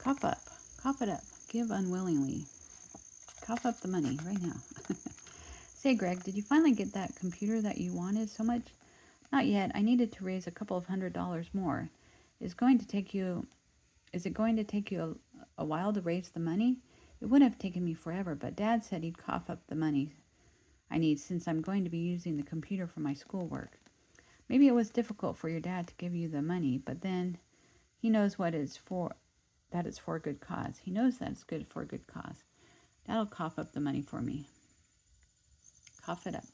Cough up. Cough it up. Give unwillingly. Cough up the money right now. Say, Greg, did you finally get that computer that you wanted so much? Not yet. I needed to raise a couple of $100 more. Is going to take you is it going to take you a while to raise the money? It wouldn't have taken me forever, but Dad said he'd cough up the money I need since I'm going to be using the computer for my schoolwork. Maybe it was difficult for your dad to give you the money, but then he knows what it's for, that it's for a good cause. He knows that it's good for a good cause. Dad'll cough up the money for me. Cough it up.